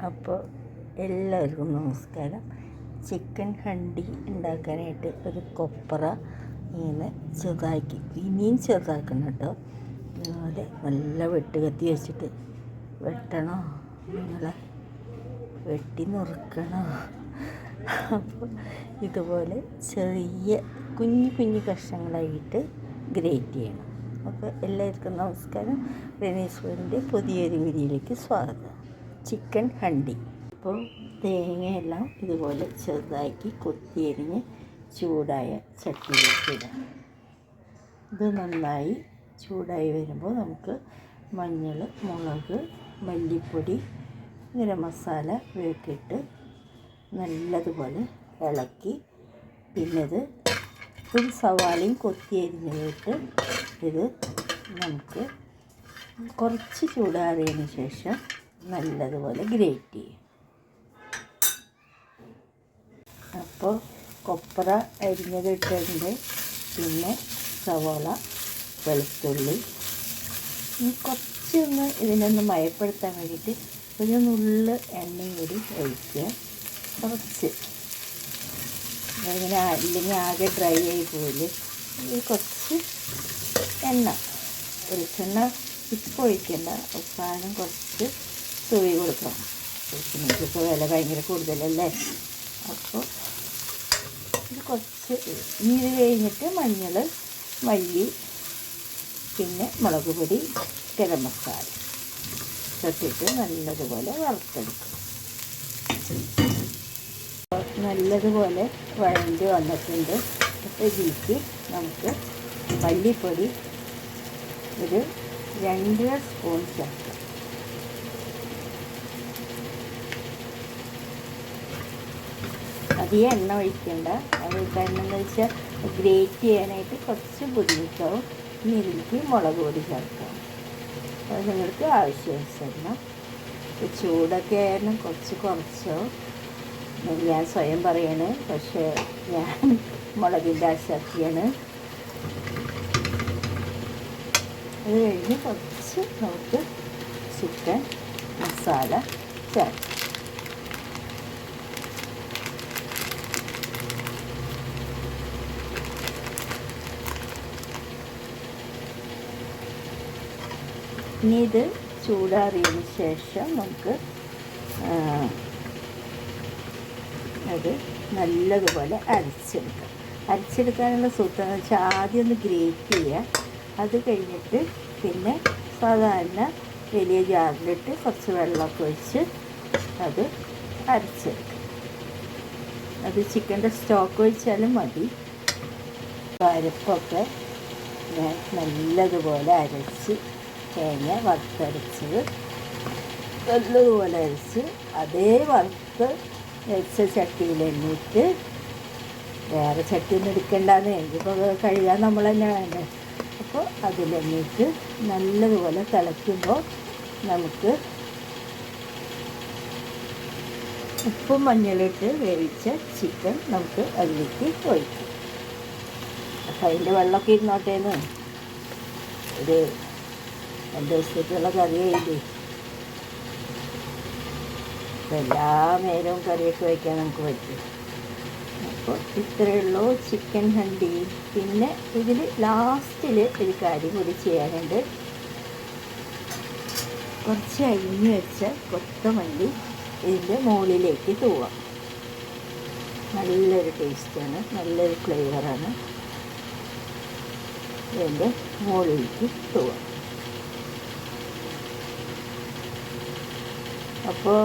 അപ്പോൾ എല്ലാവർക്കും നമസ്കാരം. ചിക്കൻ ഹണ്ടി ഉണ്ടാക്കാനായിട്ട് ഒരു കൊപ്ര ഇങ്ങനെ ചെറുതാക്കി ഇനിയും ചെറുതാക്കണം കേട്ടോ. അതുപോലെ നല്ല വെട്ടുകത്തി വെച്ചിട്ട് വെട്ടണോ, നിങ്ങളെ വെട്ടി നുറുക്കണോ? അപ്പോൾ ഇതുപോലെ ചെറിയ കുഞ്ഞു കുഞ്ഞു കഷ്ണങ്ങളായിട്ട് ഗ്രേറ്റ് ചെയ്യണം. അപ്പോൾ എല്ലാവർക്കും നമസ്കാരം. റെനീസ് വേൾഡിൻ്റെ പുതിയൊരു വീഡിയോയിലേക്ക് സ്വാഗതം. ചിക്കൻ ഹണ്ടി. അപ്പോൾ തേങ്ങയെല്ലാം ഇതുപോലെ ചെറുതാക്കി കൊത്തിയരിഞ്ഞ് ചൂടായ ചട്ടിയിലേക്ക് ഇടാം. ഇത് നന്നായി ചൂടായി വരുമ്പോൾ നമുക്ക് മഞ്ഞൾ, മുളക്, മല്ലിപ്പൊടി, ഗരം മസാല ഇവയൊക്കെ ഇട്ട് നല്ലതുപോലെ ഇളക്കി, പിന്നെ ഇത് ഒരു സവാളയും കൊത്തിയരിഞ്ഞിട്ട് ഇത് നമുക്ക് കുറച്ച് ചൂടാറിയതിന് ശേഷം നല്ലതുപോലെ ഗ്രേറ്റ് ചെയ്യും. അപ്പോൾ കൊപ്ര അരിഞ്ഞത് ഇട്ടിട്ടുണ്ട്, പിന്നെ സവാള, വെളുത്തുള്ളി, കുറച്ചൊന്ന് ഇതിനൊന്ന് മയപ്പെടുത്താൻ വേണ്ടിയിട്ട് ഒരു നുള്ള് എണ്ണയും കൂടി ഒഴിക്കുക. കുറച്ച് ഇങ്ങനെ അല്ലെങ്കിൽ ആകെ ഡ്രൈ ആയി പോയില്ലേ, കുറച്ച് എണ്ണ, വെളിച്ചെണ്ണ ഇപ്പോൾ ഒഴിക്കേണ്ട, അവസാനം കുറച്ച് തൂവി കൊടുക്കണം. ഇപ്പോൾ വില ഭയങ്കര കൂടുതലല്ലേ. അപ്പോൾ ഇത് കുറച്ച് ഇനി ഇത് കഴിഞ്ഞിട്ട് മഞ്ഞൾ, മല്ലി, പിന്നെ മുളക് പൊടി, ഗരം മസാല ഇട്ടിട്ട് നല്ലതുപോലെ വറുത്തെടുക്കും. നല്ലതുപോലെ വഴണ്ടി വന്നിട്ടുണ്ട്. അപ്പോൾ ഇതിലേക്ക് നമുക്ക് മല്ലിപ്പൊടി ഒരു 2 സ്പൂൺ ചേർക്കാം. അധികം എണ്ണ ഒഴിക്കേണ്ട. അത് എണ്ണ വെച്ചാൽ ഗ്രേറ്റ് ചെയ്യാനായിട്ട് കുറച്ച് ബുദ്ധിമുട്ടാവും. ഇനി ഇതിലേക്ക് മുളക് പൊടി ചേർക്കാം. അത് നിങ്ങൾക്ക് ആവശ്യാനുസരണം. ചൂടൊക്കെ ആയിരുന്നു കുറച്ചോ. ഞാൻ സ്വയം പറയാണ്, പക്ഷേ ഞാൻ മുളകിൻ്റെ ആശാക്കിയാണ്. അത് കഴിഞ്ഞ് കുറച്ച് നമുക്ക് ചിക്കൻ മസാല ചേർക്കാം. ഇനി ഇത് ചൂടാറിയതിന് ശേഷം നമുക്ക് അത് നല്ലതുപോലെ അരച്ചെടുക്കാനുള്ള സൂത്രം എന്ന് വെച്ചാൽ ആദ്യം ഒന്ന് ഗ്രേറ്റ് ചെയ്യുക. അത് കഴിഞ്ഞിട്ട് പിന്നെ സാധാരണ വലിയ ജാറിലിട്ട് കുറച്ച് വെള്ളമൊക്കെ ഒഴിച്ച് അത് അരച്ചെടുക്കുക. അത് ചിക്കൻ്റെ സ്റ്റോക്ക് ഒഴിച്ചാലും മതി. അരപ്പൊക്കെ ഞാൻ നല്ലതുപോലെ അരച്ച്, തേങ്ങ വറുത്തരച്ചത് നല്ലതുപോലെ അരച്ച് അതേ വറുത്ത് വെച്ച ചട്ടിയിലെണ്ണിട്ട്, വേറെ ചട്ടിയൊന്നും എടുക്കേണ്ടെന്ന്, എനിക്കിപ്പോൾ കഴുകാൻ നമ്മൾ തന്നെ വേണ്ടേ. അപ്പോൾ അതിലെണ്ണിട്ട് നല്ലതുപോലെ തിളയ്ക്കുമ്പോൾ നമുക്ക് ഉപ്പും മഞ്ഞളിട്ട് വേവിച്ച ചിക്കൻ നമുക്ക് അതിലേക്ക് ഒഴിക്കാം. അപ്പോൾ അതിൻ്റെ വെള്ളമൊക്കെ ഇരുന്നോട്ടേന്ന് ഒരു 2 ദിവസത്തേക്കുള്ള കറിയായില്ലേ. അപ്പോൾ എല്ലാ നേരവും കറിയൊക്കെ വയ്ക്കാൻ നമുക്ക് പറ്റും. അപ്പോൾ ഇത്രയേ ഉള്ളൂ ചിക്കൻ ഹണ്ടി. പിന്നെ ഇതിൽ ലാസ്റ്റിൽ ഒരു കാര്യം കൂടി ചെയ്യാനുണ്ട്. കുറച്ച് അരിഞ്ഞ് വെച്ച കൊത്തമല്ലി ഇതിൻ്റെ മുകളിലേക്ക് തൂവാം. നല്ലൊരു ടേസ്റ്റാണ്, നല്ലൊരു ഫ്ലേവറാണ്. ഇതിൻ്റെ മുകളിലേക്ക് തൂവാം. അപ്പോൾ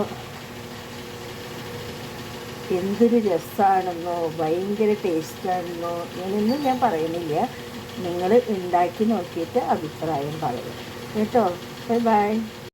എന്തൊരു രസമാണെന്നോ ഭയങ്കര ടേസ്റ്റാണെന്നോ ഇങ്ങനെയൊന്നും ഞാൻ പറയുന്നില്ല. നിങ്ങൾ ഉണ്ടാക്കി നോക്കിയിട്ട് അഭിപ്രായം പറയും കേട്ടോ. ബൈ.